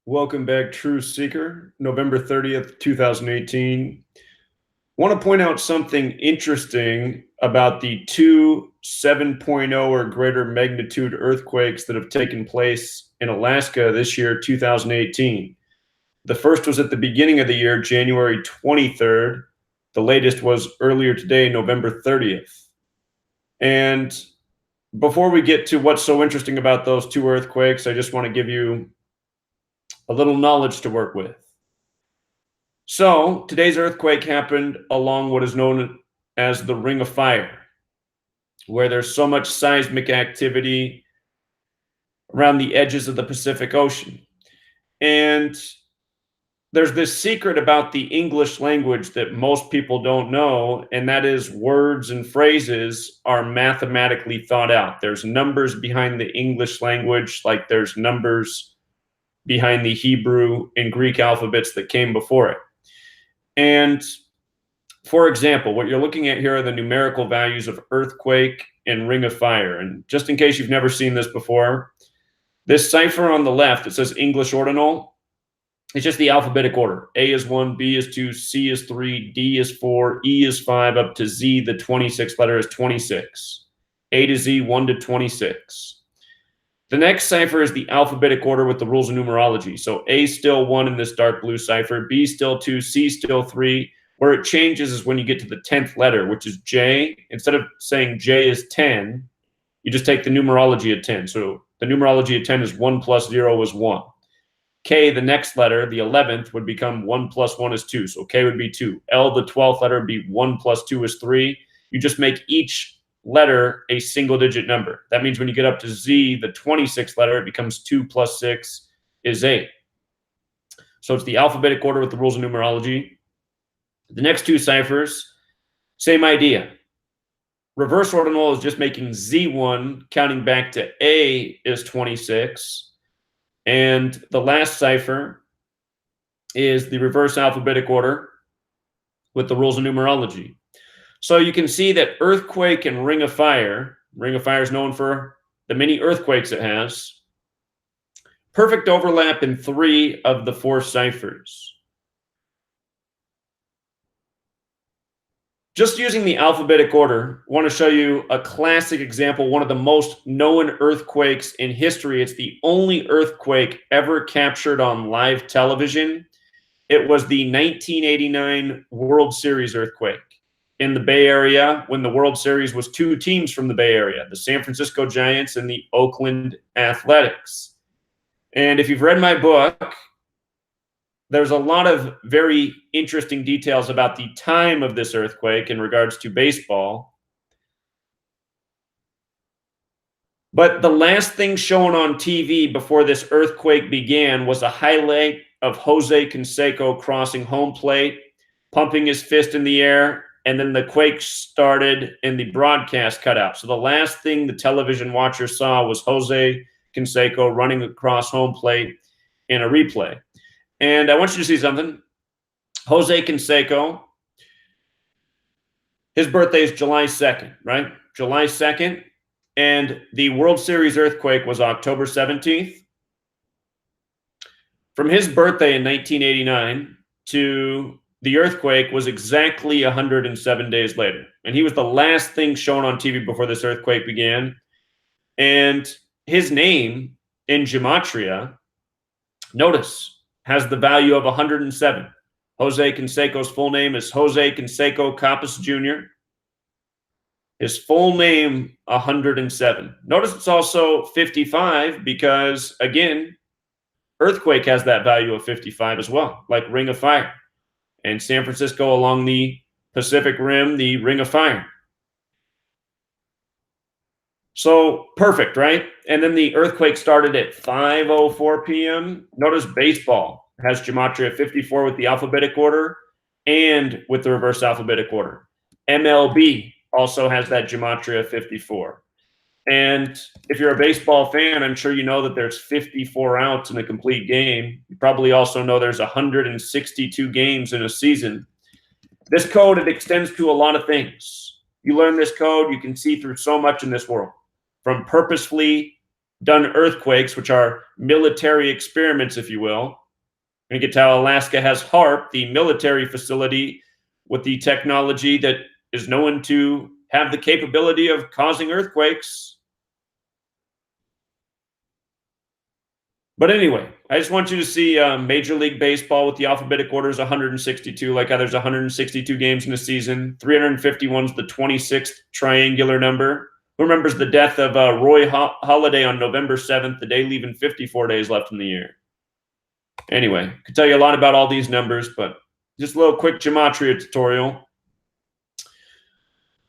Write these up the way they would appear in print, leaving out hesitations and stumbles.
Welcome back, True Seeker. November 30th, 2018. Want to point out something interesting about the two 7.0 or greater magnitude earthquakes that have taken place in Alaska this year, 2018. The first was at the beginning of the year, January 23rd. The latest was earlier today, November 30th. And before we get to what's so interesting about those two earthquakes, I just want to give you a little knowledge to work with. So today's earthquake happened along what is known as the Ring of Fire, where there's so much seismic activity around the edges of the Pacific Ocean. And there's this secret about the English language that most people don't know, and that is words and phrases are mathematically thought out. There's numbers behind the English language, like there's numbers behind the Hebrew and Greek alphabets that came before it. And for example, what you're looking at here are the numerical values of earthquake and Ring of Fire. And just in case you've never seen this before, this cipher on the left, it says English ordinal. It's just the alphabetic order. A is 1, B is 2, C is 3, D is 4, E is 5, up to Z, the 26th letter is 26. A to Z, 1 to 26. The next cipher is the alphabetic order with the rules of numerology. So A still 1 in this dark blue cipher, B still 2, C still 3. Where it changes is when you get to the 10th letter, which is J. Instead of saying J is 10, you just take the numerology of 10. So the numerology of 10 is 1 plus 0 is 1. K, the next letter, the 11th, would become 1 plus 1 is 2. So K would be 2. L, the 12th letter, would be 1 plus 2 is 3. You just make each letter a single digit number. That means when you get up to Z, the 26th letter, it becomes 2 plus 6 is 8. So it's the alphabetic order with the rules of numerology. The next two ciphers, same idea. Reverse ordinal is just making Z1, counting back to A is 26. And the last cipher is the reverse alphabetic order with the rules of numerology. So you can see that earthquake and Ring of Fire is known for the many earthquakes it has. Perfect overlap in 3 of the 4 ciphers. Just using the alphabetic order, I want to show you a classic example, one of the most known earthquakes in history. It's the only earthquake ever captured on live television. It was the 1989 World Series earthquake in the Bay Area, when the World Series was 2 teams from the Bay Area, the San Francisco Giants and the Oakland Athletics. And if you've read my book, there's a lot of very interesting details about the time of this earthquake in regards to baseball. But the last thing shown on TV before this earthquake began was a highlight of Jose Canseco crossing home plate, pumping his fist in the air, and then the quake started and the broadcast cut out. So the last thing the television watcher saw was Jose Canseco running across home plate in a replay. And I want you to see something. Jose Canseco, his birthday is July 2nd, right? July 2nd. And the World Series earthquake was October 17th. From his birthday in 1989 to the earthquake was exactly 107 days later. And he was the last thing shown on TV before this earthquake began. And his name in Gematria, notice, has the value of 107. Jose Canseco's full name is Jose Canseco Capas Jr. His full name, 107. Notice it's also 55 because, again, earthquake has that value of 55 as well, like Ring of Fire. And San Francisco along the Pacific Rim, the Ring of Fire. So perfect, right? And then the earthquake started at 5:04 p.m. Notice baseball has Gematria 54 with the alphabetic order and with the reverse alphabetic order. MLB also has that Gematria 54. And if you're a baseball fan, I'm sure you know that there's 54 outs in a complete game. You probably also know there's 162 games in a season. This code, it extends to a lot of things. You learn this code, you can see through so much in this world, from purposefully done earthquakes, which are military experiments, if you will. And you get to how Alaska has HAARP, the military facility with the technology that is known to have the capability of causing earthquakes. But anyway, I just want you to see Major League Baseball with the alphabetic order is 162, like how there's 162 games in a season. 351 is the 26th triangular number. Who remembers the death of Roy Halladay on November 7th, the day leaving 54 days left in the year? Anyway, I could tell you a lot about all these numbers, but just a little quick Gematria tutorial.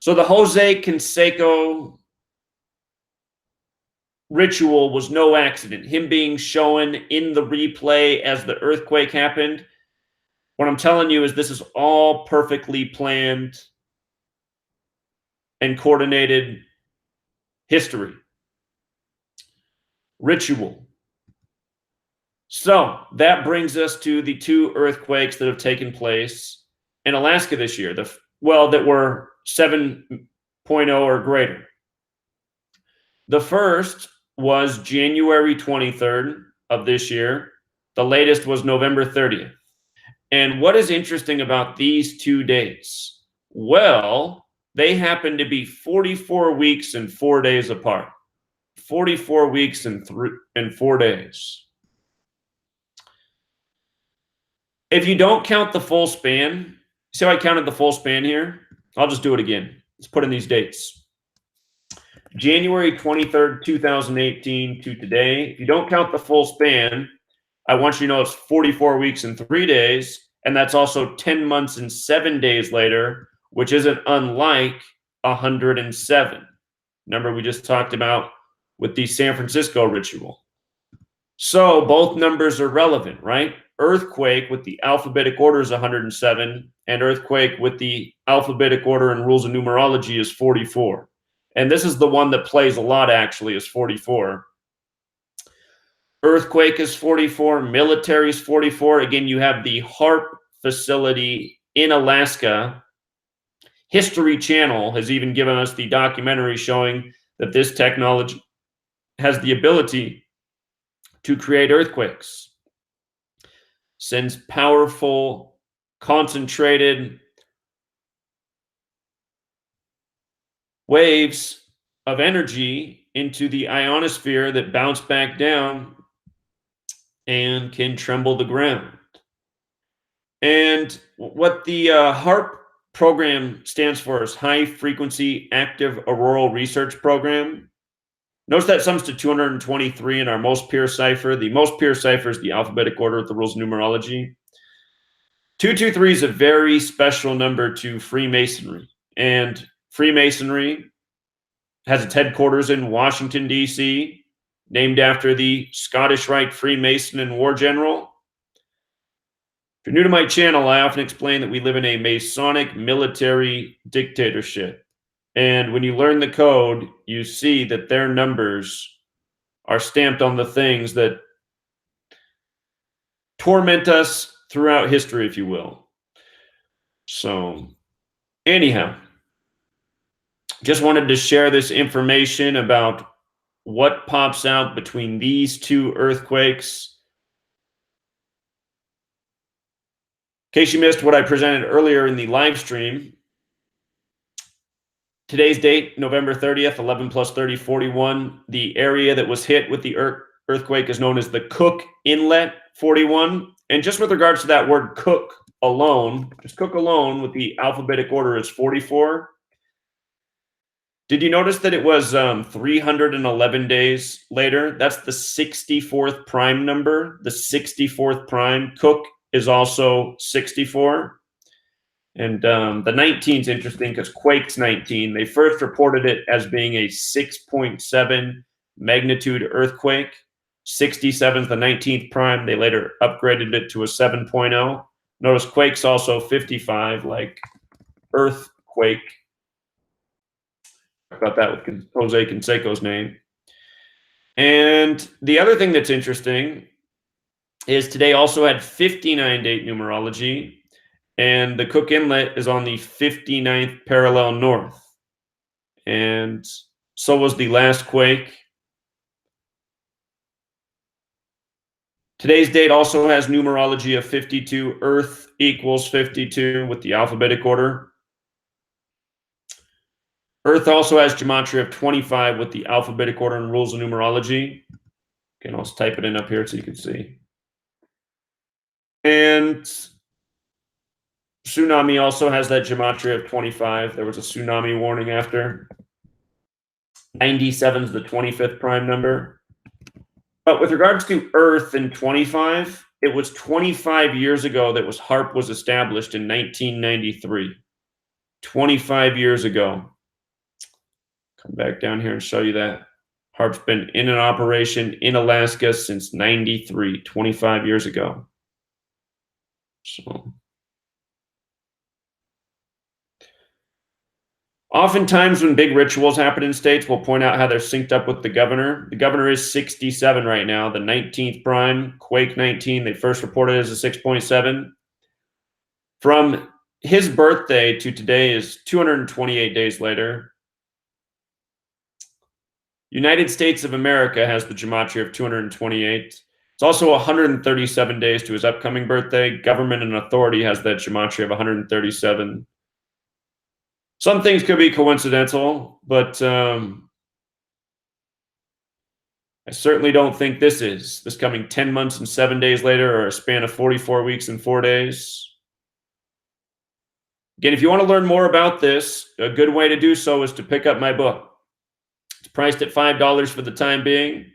So the Jose Canseco ritual was no accident. Him being shown in the replay as the earthquake happened. What I'm telling you is this is all perfectly planned and coordinated history. Ritual. So that brings us to the two earthquakes that have taken place in Alaska this year. That were 7.0 or greater. The first was January 23rd of this year. The latest was November 30th. And what is interesting about these 2 dates? Well, they happen to be 44 weeks and 4 days apart. 44 weeks and 4 days. If you don't count the full span, see how I counted the full span here? I'll just do it again. Let's put in these dates. January 23rd, 2018 to today. If you don't count the full span, I want you to know it's 44 weeks and 3 days, and that's also 10 months and 7 days later, which isn't unlike 107. Remember, we just talked about with the San Francisco ritual. So both numbers are relevant, right? Earthquake with the alphabetic order is 107, and earthquake with the alphabetic order and rules of numerology is 44. And this is the one that plays a lot, actually, is 44. Earthquake is 44, military is 44. Again, you have the HAARP facility in Alaska. History Channel has even given us the documentary showing that this technology has the ability to create earthquakes. Sends powerful, concentrated waves of energy into the ionosphere that bounce back down and can tremble the ground. And what the HAARP program stands for is High Frequency Active Auroral Research Program. Notice that sums to 223 in our most pure cipher. The most pure cipher is the alphabetic order with the rules of numerology. 223 is a very special number to Freemasonry. And Freemasonry has its headquarters in Washington, D.C., named after the Scottish Rite Freemason and war general. If you're new to my channel, I often explain that we live in a Masonic military dictatorship. And when you learn the code, you see that their numbers are stamped on the things that torment us throughout history, if you will. So, anyhow, just wanted to share this information about what pops out between these two earthquakes. In case you missed what I presented earlier in the live stream, today's date, November 30th, 11 plus 30, 41. The area that was hit with the earthquake is known as the Cook Inlet 41. And just with regards to that word Cook alone, just Cook alone with the alphabetic order is 44. Did you notice that it was 311 days later? That's the 64th prime number, the 64th prime. Cook is also 64. And the 19 is interesting because Quake's 19. They first reported it as being a 6.7 magnitude earthquake. 67 is the 19th prime. They later upgraded it to a 7.0. Notice Quake's also 55, like earthquake. About that with Jose Canseco's name. And the other thing that's interesting is today also had 59 date numerology, and the Cook Inlet is on the 59th parallel north. And so was the last quake. Today's date also has numerology of 52. Earth equals 52 with the alphabetic order. Earth also has gematria of 25 with the alphabetic order and rules of numerology. Okay, I'll just type it in up here so you can see. And tsunami also has that gematria of 25. There was a tsunami warning after. 97 is the 25th prime number. But with regards to Earth and 25, it was 25 years ago that HAARP was established in 1993. 25 years ago. Come back down here and show you that. HAARP's been in an operation in Alaska since 93, 25 years ago. So oftentimes when big rituals happen in states, we'll point out how they're synced up with the governor. The governor is 67 right now, the 19th prime, Quake 19. They first reported as a 6.7. From his birthday to today is 228 days later. United States of America has the gematria of 228. It's also 137 days to his upcoming birthday. Government and authority has that gematria of 137. Some things could be coincidental, but I certainly don't think this is. This coming 10 months and 7 days later, or a span of 44 weeks and 4 days. Again, if you want to learn more about this, a good way to do so is to pick up my book. It's priced at $5 for the time being.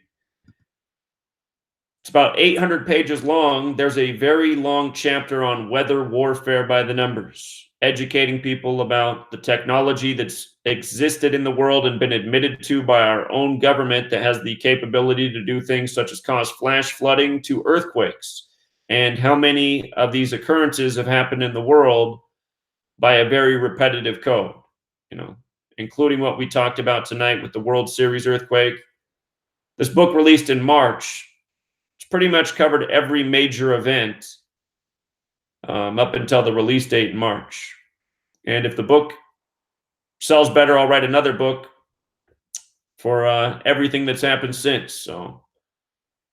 It's about 800 pages long. There's a very long chapter on weather warfare by the numbers, educating people about the technology that's existed in the world and been admitted to by our own government that has the capability to do things such as cause flash flooding to earthquakes, and how many of these occurrences have happened in the world by a very repetitive code, including what we talked about tonight with the World Series earthquake. This book released in March. It's pretty much covered every major event up until the release date in March. And if the book sells better, I'll write another book for everything that's happened since. So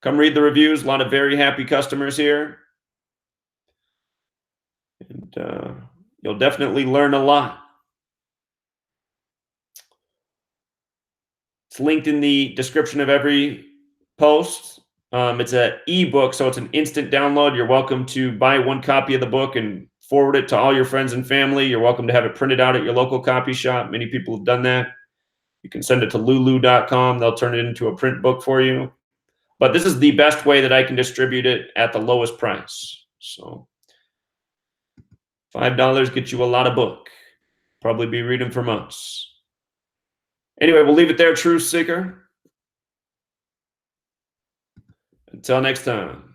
come read the reviews. A lot of very happy customers here. And you'll definitely learn a lot. It's linked in the description of every post. It's an ebook, so it's an instant download. You're welcome to buy one copy of the book and forward it to all your friends and family. You're welcome to have it printed out at your local copy shop. Many people have done that. You can send it to lulu.com. They'll turn it into a print book for you. But this is the best way that I can distribute it at the lowest price. So $5 gets you a lot of book. Probably be reading for months. Anyway, we'll leave it there, Truth Seeker. Until next time.